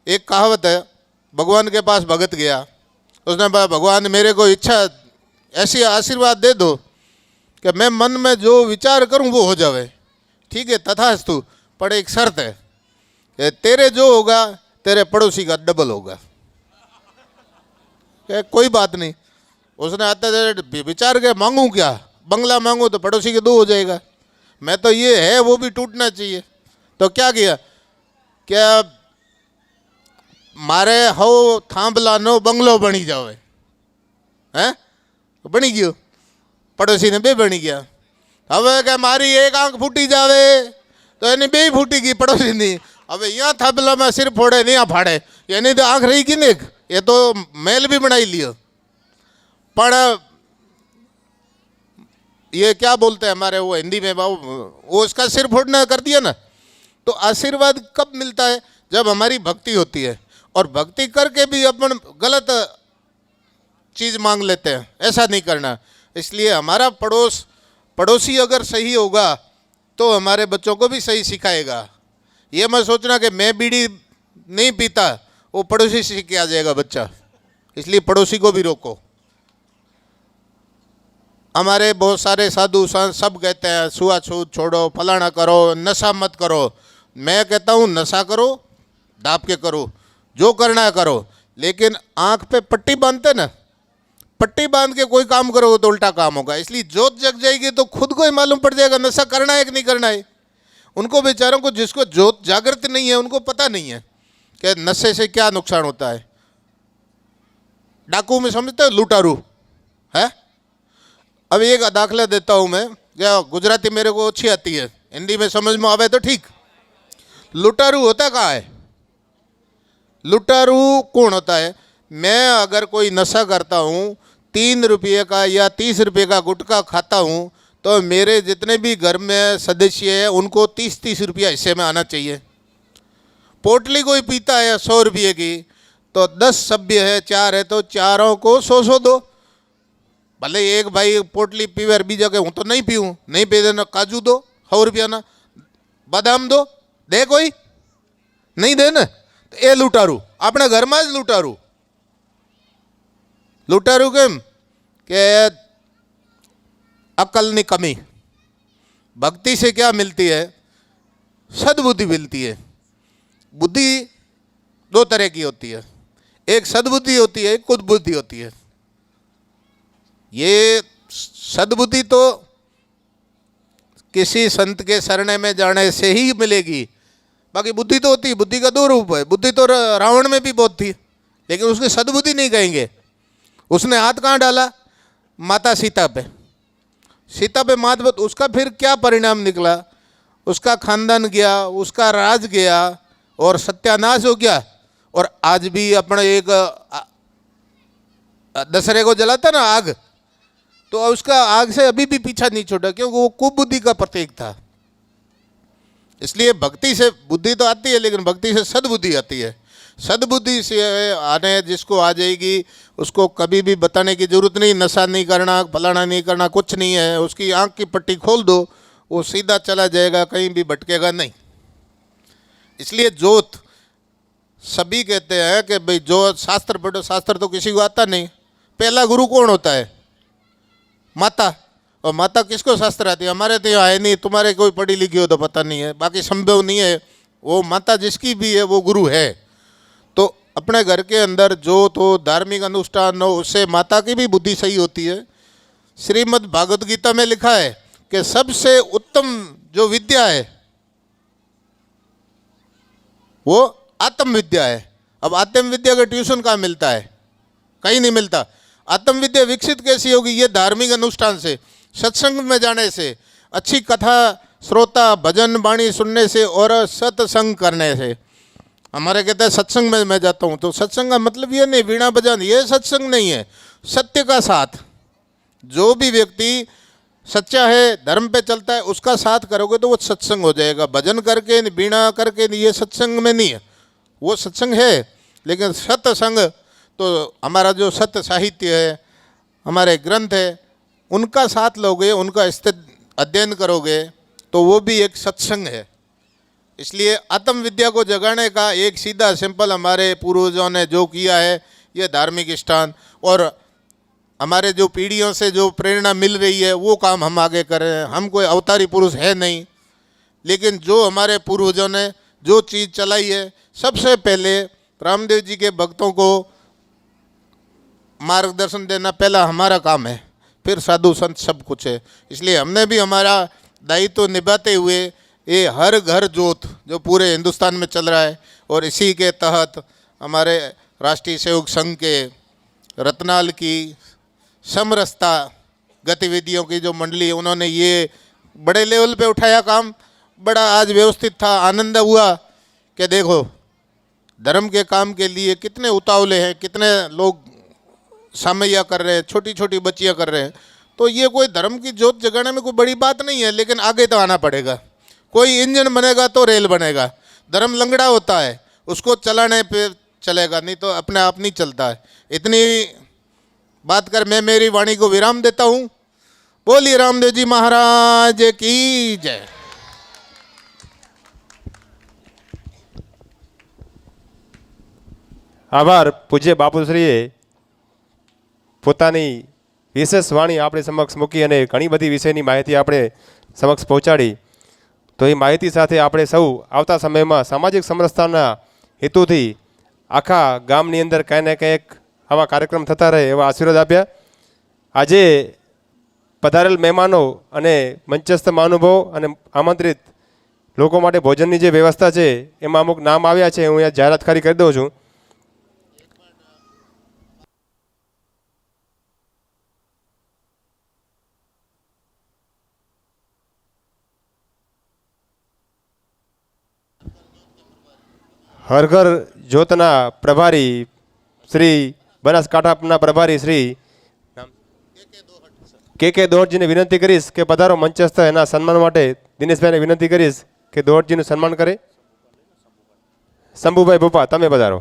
एक कहावत है, भगवान के पास भगत गया, उसने बोला भगवान मेरे को इच्छा ऐसी आशीर्वाद दे दो कि मैं मन में जो विचार करूं वो हो जावे। ठीक है, तथास्तु, पर एक शर्त है कि तेरे जो होगा तेरे पड़ोसी का डबल होगा। कोई बात नहीं, उसने आते विचार के मांगू क्या, बंगला मांगू तो पड़ोसी के 2 हो जाएगा। मैं तो ये है वो भी टूटना चाहिए। तो क्या किया, क्या मारे हो थांभलानो बंगलो बनी जावे हैं, बनी गयो, पड़ोसी ने बे बनी गया। હવે કે મારી એક આંખ ફૂટી જાવે તો એની બે ફૂટી ગઈ પડોશીની। હવે यहाँ થાંભલામાં સિર ફોડે ને यहाँ फाड़े, એની तो आंख रही कि नहीं, ये तो मेल भी बनाई लियो। पर ये क्या बोलते हैं हमारे वो हिंदी में, वो उसका सिर फोड़ना कर दिया ना। तो आशीर्वाद कब मिलता है, जब हमारी भक्ति होती है। और भक्ति करके भी अपन गलत चीज़ मांग लेते हैं, ऐसा नहीं करना। इसलिए हमारा पड़ोसी अगर सही होगा तो हमारे बच्चों को भी सही सिखाएगा। ये मत सोचना कि मैं बीड़ी नहीं पीता, वो पड़ोसी सीख के आ जाएगा बच्चा। इसलिए पड़ोसी को भी रोको। हमारे बहुत सारे साधु संत सब कहते हैं छुआछूत छोड़ो, फलाना करो, नशा मत करो। मैं कहता हूँ नशा करो, दाब के करो, जो करना है करो, लेकिन आँख पे पट्टी बांधते ना, पट्टी बांध के कोई काम करोगे तो उल्टा काम होगा। इसलिए जोत जग जाएगी तो खुद को ही मालूम पड़ जाएगा नशा करना है कि नहीं करना है। उनको बेचारों को, जिसको जोत जागृत नहीं है, उनको पता नहीं है कि नशे से क्या नुकसान होता है। डाकू में समझते हो, लूटारू है। अब एक दाखला देता हूँ मैं, क्या गुजराती मेरे को अच्छी आती है, हिंदी में समझ में आवे तो ठीक। लुटारू होता कहाँ है? लुटारू कौन होता है? मैं अगर कोई नशा करता हूँ, 3 रुपये का या 30 रुपये का गुटखा खाता हूँ, तो मेरे जितने भी घर में सदस्य हैं उनको 30-30 रुपया हिस्से में आना चाहिए। पोटली कोई पीता है 100 रुपये की, तो 10 सभ्य है, 4 है, तो चारों को 100 दो। भले एक भाई पोटली पीवे और बीजा के हूँ तो नहीं पीऊँ, नहीं पी देना, काजू दो 100 रुपया ना, बादाम दो, दे कोई नहीं दे ना, तो ये लूटारू अपने घर में ज लूटारू। लूटारू केम के अकल की कमी। भक्ति से क्या मिलती है? सद्बुद्धि मिलती है। बुद्धि 2 तरह की होती है, एक सद्बुद्धि होती है, एक कुदबुद्धि होती है। ये सद्बुद्धि तो किसी संत के शरण में जाने से ही मिलेगी। बाकी बुद्धि तो होती है, बुद्धि का 2 रूप है। बुद्धि तो रावण में भी बहुत थी, लेकिन उसकी सद्बुद्धि नहीं कहेंगे। उसने हाथ कहाँ डाला? माता सीता पे। सीता पे मात, उसका फिर क्या परिणाम निकला? उसका खानदान गया, उसका राज गया और सत्यानाश हो गया। और आज भी अपना एक दशहरे को जलाता ना आग, तो उसका आग से अभी भी पीछा नहीं छोड़ा, क्योंकि वो कुबुद्धि का प्रतीक था। इसलिए भक्ति से बुद्धि तो आती है, लेकिन भक्ति से सद्बुद्धि आती है। सद्बुद्धि से आने जिसको आ जाएगी उसको कभी भी बताने की जरूरत नहीं, नशा नहीं करना, फलाना नहीं करना, कुछ नहीं है। उसकी आंख की पट्टी खोल दो, वो सीधा चला जाएगा, कहीं भी भटकेगा नहीं। इसलिए ज्योत सभी कहते हैं कि भाई जो शास्त्र पढ़ो, शास्त्र तो किसी को आता नहीं। पहला गुरु कौन होता है? माता। और माता किसको शास्त्र आती है? हमारे तो यहाँ है नहीं, तुम्हारे कोई पढ़ी लिखी हो तो पता नहीं है, बाकी संभव नहीं है। वो माता जिसकी भी है वो गुरु है। तो अपने घर के अंदर जो तो धार्मिक अनुष्ठान हो, उससे माता की भी बुद्धि सही होती है। श्रीमद् भागवत गीता में लिखा है कि सबसे उत्तम जो विद्या है वो आत्म विद्या है। अब आत्म विद्या का ट्यूशन कहाँ मिलता है? कहीं नहीं मिलता। आत्म विद्या विकसित कैसी होगी? ये धार्मिक अनुष्ठान से, सत्संग में जाने से, अच्छी कथा श्रोता भजन वाणी सुनने से और सत्संग करने से। हमारे कहते हैं सत्संग में मैं जाता हूँ, तो सत्संग का मतलब ये नहीं वीणा बजाना, ये सत्संग नहीं है। सत्य का साथ, जो भी व्यक्ति सच्चा है, धर्म पे चलता है, उसका साथ करोगे तो वो सत्संग हो जाएगा। भजन करके वीणा करके ये सत्संग में नहीं है। वो सत्संग है, लेकिन सत्संग तो हमारा जो सत्य साहित्य है, हमारे ग्रंथ है, उनका साथ लोगे, उनका अध्ययन करोगे तो वो भी एक सत्संग है। इसलिए आत्म विद्या को जगाने का एक सीधा सिंपल हमारे पूर्वजों ने जो किया है, ये धार्मिक स्थान और हमारे जो पीढ़ियों से जो प्रेरणा मिल रही है वो काम हम आगे कर रहे हैं। हम कोई अवतारी पुरुष है नहीं, लेकिन जो हमारे पूर्वजों ने जो चीज़ चलाई है, सबसे पहले रामदेव जी के भक्तों को मार्गदर्शन देना पहला हमारा काम है, फिर साधु संत सब कुछ है। इसलिए हमने भी हमारा दायित्व निभाते हुए ये हर घर ज्योत जो पूरे हिंदुस्तान में चल रहा है, और इसी के तहत हमारे राष्ट्रीय सेवक संघ के रतनाल की समरसता गतिविधियों की जो मंडली है, उन्होंने ये बड़े लेवल पे उठाया काम। बड़ा आज व्यवस्थित था, आनंद हुआ कि देखो धर्म के काम के लिए कितने उतावले हैं, कितने लोग सामैया कर रहे हैं, छोटी छोटी बच्चियाँ कर रहे हैं। तो ये कोई धर्म की ज्योत जगाने में कोई बड़ी बात नहीं है, लेकिन आगे तो आना पड़ेगा। कोई इंजन बनेगा तो रेल बनेगा। धर्म लंगड़ा होता है, उसको चलाने पे चलेगा, नहीं तो अपने आप नहीं चलता है। इतनी बात कर मैं मेरी वाणी को विराम देता हूँ। बोलिए रामदेव जी महाराज की जय। આભાર પૂજ્ય બાપુશ્રીએ પોતાની વિશેષ વાણી આપણી સમક્ષ મૂકી અને ઘણી બધી વિષયની માહિતી આપણે સમક્ષ પહોંચાડી। તો એ માહિતી સાથે આપણે સૌ આવતા સમયમાં સામાજિક સમરસતાના હેતુથી આખા ગામની અંદર કંઈ ને કંઈક આવા કાર્યક્રમ થતા રહે એવા આશીર્વાદ આપ્યા। આજે પધારેલ મહેમાનો અને મંચસ્થ મહાનુભાવો અને આમંત્રિત લોકો માટે ભોજનની જે વ્યવસ્થા છે એમાં અમુક નામ આવ્યા છે, હું અહીંયા જાહેરાત ખાલી કરી દઉં છું। हर घर ज्योतना प्रभारी श्री बनासकांठा प्रभारी श्री के दोहट जी ने विनंती करीश के पधारो मंचस्थ एना सन्मान माटे दिनेश भाई ने विनंती करीश के दोहट जी सन्मान करे। शंभू भाई भूपा तमे पधारो।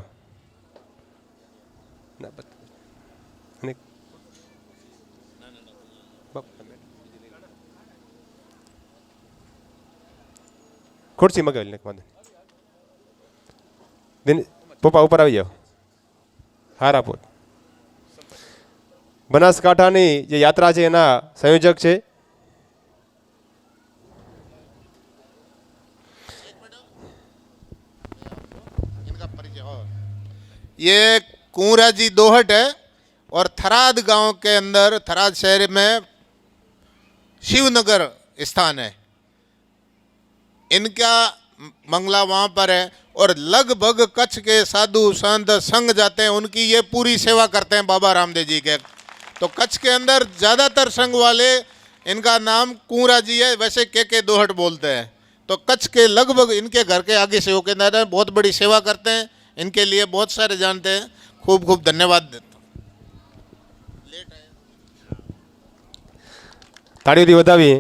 खुर्सी मगावी पप्पा ऊपर આવી જાઓ। હારાપુર બનાસકાંઠાની જે યાત્રા છે એના સંયોજક છે। ये कुंवरा जी दोहट है और थराद गांव के अंदर, थराद शहर में शिवनगर स्थान है। इनका मंगला वहाँ पर है और लगभग कच्छ के साधु संत संघ जाते हैं, उनकी ये पूरी सेवा करते हैं बाबा रामदेव जी के। तो कच्छ के अंदर ज़्यादातर संघ वाले, इनका नाम कुंवरा जी है, वैसे के दोहट बोलते हैं। तो कच्छ के लगभग इनके घर के आगे सेवक केंद्र बहुत बड़ी सेवा करते हैं, इनके लिए बहुत सारे जानते हैं। खूब खूब धन्यवाद देता हूँ। ताड़ीओथी વધાવી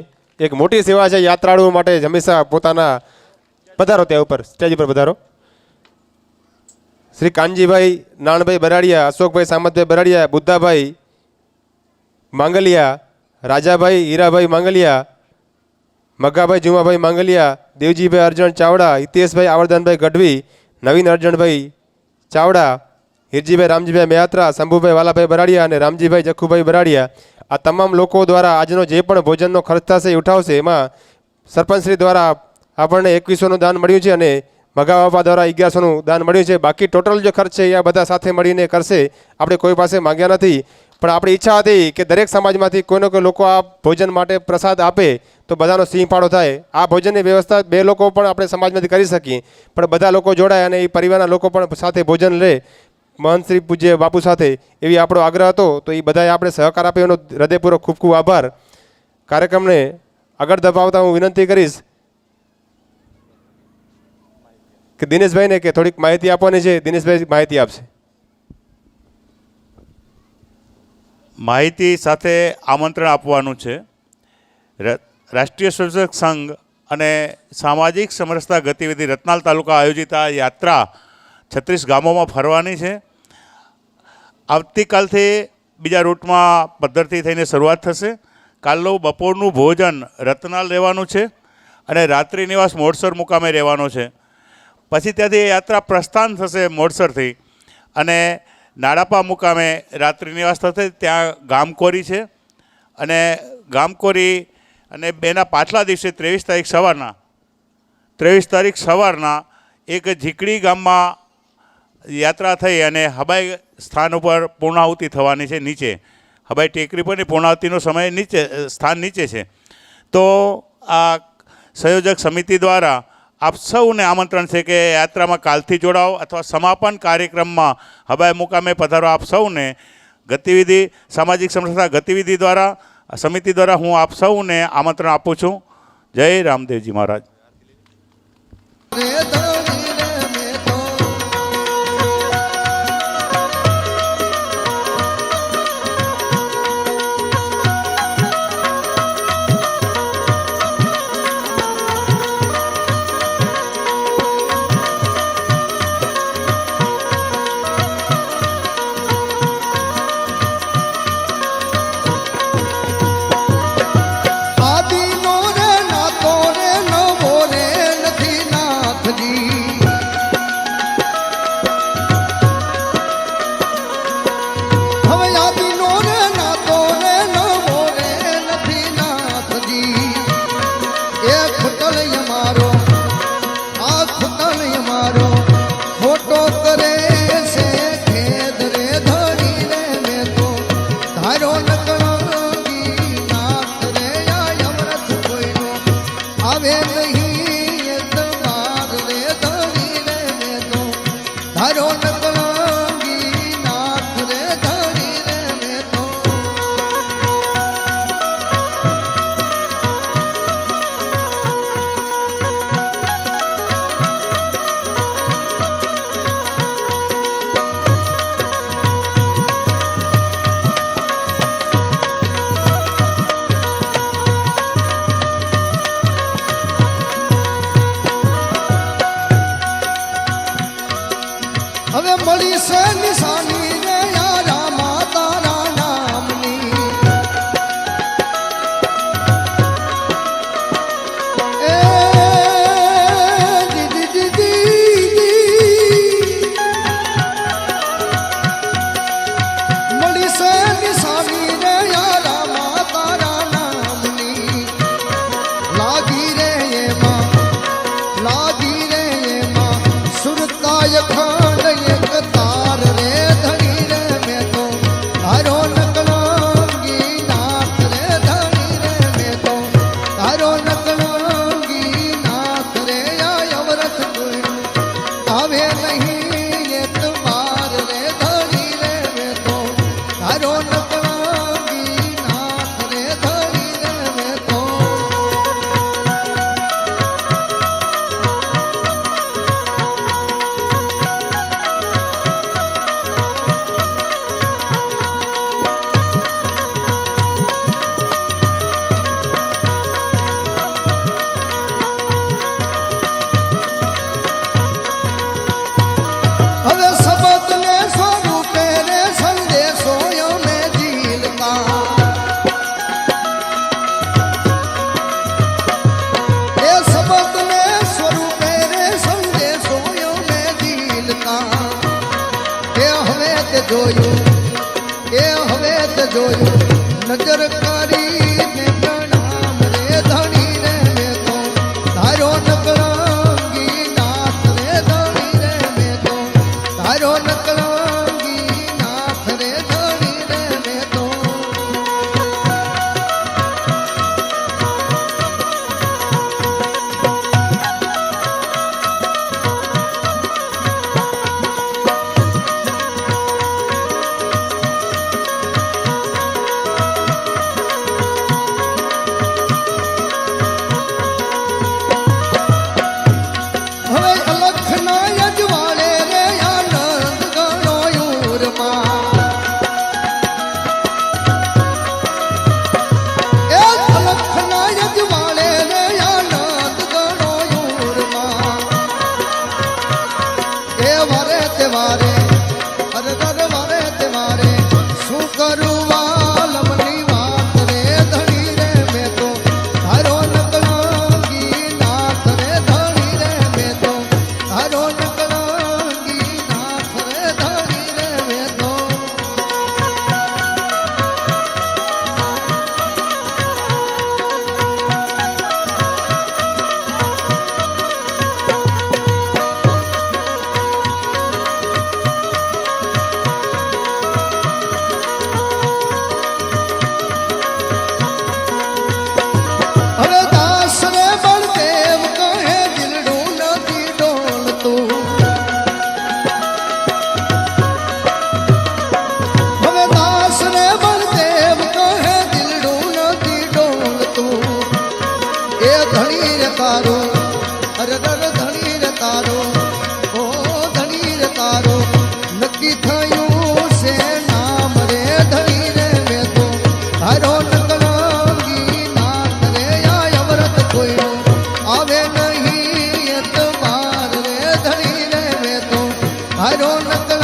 एक मोटी सेवा है यात्राळुओ माटे हमेशा पोताना પધારો ત્યાં ઉપર, સ્ટેજ ઉપર પધારો. શ્રી કાનજીભાઈ નાણભાઈ બરાડિયા, અશોકભાઈ સામતભાઈ બરાડિયા, બુદ્ધાભાઈ માંગલિયા, રાજાભાઈ હીરાભાઈ માંગલિયા, મગાભાઈ જુમાભાઈ માંગલિયા, દેવજીભાઈ અર્જણ ચાવડા, હિતેશભાઈ આવરદાનભાઈ ગઢવી, નવીન અર્જણભાઈ ચાવડા, હિરજીભાઈ રામજીભાઈ મેયાત્રા, શંભુભાઈ વાલાભાઈ બરાડિયા અને રામજીભાઈ જખુભાઈ બરાડિયા, આ તમામ લોકો દ્વારા આજનો જે પણ ભોજનનો ખર્ચ થશે એ ઉઠાવશે. એમાં સરપંચશ્રી દ્વારા આપણને 2100નું દાન મળ્યું છે અને મગા બાપા દ્વારા 1100નું દાન મળ્યું છે. બાકી ટોટલ જે ખર્ચ છે એ આ બધા સાથે મળીને કરશે. આપણે કોઈ પાસે માંગ્યા નથી, પણ આપણી ઈચ્છા હતી કે દરેક સમાજમાંથી કોઈને કોઈ લોકો આ ભોજન માટે પ્રસાદ આપે તો બધાનો સિંહ ફાળો થાય. આ ભોજનની વ્યવસ્થા 2 લોકો પણ આપણે સમાજમાંથી કરી શકીએ, પણ બધા લોકો જોડાય અને એ પરિવારના લોકો પણ સાથે ભોજન લે મહંત શ્રી પૂજ્ય બાપુ સાથે, એવી આપણો આગ્રહ હતો. તો એ બધાએ આપણે સહકાર આપ્યો એનો હૃદયપૂર્વક ખૂબ ખૂબ આભાર. કાર્યક્રમને આગળ ધપાવતા હું વિનંતી કરીશ કે દિનેશભાઈને કે થોડીક માહિતી આપવાની છે. દિનેશભાઈ માહિતી આપશે. માહિતી સાથે આમંત્રણ આપવાનું છે. રાષ્ટ્રીય સ્વયંસેવક સંઘ અને સામાજિક સમરસતા ગતિવિધિ રતનાલ તાલુકા આયોજિત આ યાત્રા 36 ગામોમાં ફરવાની છે. આવતીકાલથી બીજા રૂટમાં પદ્ધતિ થઈને શરૂઆત થશે. કાલનું બપોરનું ભોજન રતનાલ રહેવાનું છે અને રાત્રિ નિવાસ મોડસર મુકામે રહેવાનો છે. પછી ત્યાંથી યાત્રા પ્રસ્થાન થશે મોડસરથી અને નાડાપા મુકામે રાત્રિ નિવાસ થશે. ત્યાં ગામકોરી છે અને ગામકોરી અને બેના પાછલા દિવસે 23 તારીખ સવારના એક ઝીકડી ગામમાં યાત્રા થઈ અને હબાઈ સ્થાન ઉપર પૂર્ણાહુતિ થવાની છે. નીચે હબાઈ ટેકરી પરની પૂર્ણાહુતિનો સમય સ્થાન નીચે છે. તો આ સંયોજક સમિતિ દ્વારા આપ સૌને આમંત્રણ છે કે યાત્રામાં કાલથી જોડાઓ અથવા સમાપન કાર્યક્રમમાં હબાઈ મુકામે પધારો. આપ સૌને ગતિવિધિ સામાજિક સમરસતા ગતિવિધિ દ્વારા સમિતિ દ્વારા હું આપ સૌને આમંત્રણ આપું છું. જય રામદેવજી મહારાજ. હવે મળી છે નિશાની રે યારા માતાના નામની એ દીદી દીદી મળી છે નિશાની રે યારા માતાના નામની લાગી રે એમાં સુરતાય ખંડ એક તાર રે ધણી રે મેં તો તારો નકળંગી નાથ રે ધણી રે મેં તો તારો નકળંગી નાથ રે અવરત કોઈનું આવે નહીં એ તમાર રે ધણી રે મેં તો તારો નકળંગી નાથ રે ધણી રે મેં તો હવે શબ્દ ને સ્વરૂપે રે સંદેશો મેં જીલતા એ શબ્દ ને સ્વરૂપે રે સંદેશો મેં જીલતા એ હવે તે જોયું નજર કરીને પ્રણામ રે ધણી રે મેં તો ધારો નકળંગી નાથ રે ધણી રે મેં તો ધારો નકળંગી નાથ રે ધણી રે મેં તો હવે અલખના યજવાળે રે આનંદ ગણો યુરમાં એ અલખના યજવાળે રે આનંદ ગણો યુરમાં એ વારે તે વારે અરે વારે તે વારે શું કરું વાલમની વાત રે ધણી રે મેં તો ધારો નકળંગી નાથ રે ધણી રે મેં તો ધારો નકળંગી નાથ રે ધણી રે મેં તો હવે દાસ રે બળદેવ કહે દિલડું નથી ડોલતું હવે દાસ રે બળદેવ કહે દિલડું નથી ડોલતું એ ધણી રે તારો અરે ધણી રે તારો ઓ ધણી રે તારો નક્કી થયું છે નામ રે ધણી રે મેં તો ધારો નકળંગી નાથ રે આ વ્રત કોઈનો આવે નહીં એ તો બાર રે ધણી રે મેં તો ધારો નકળંગી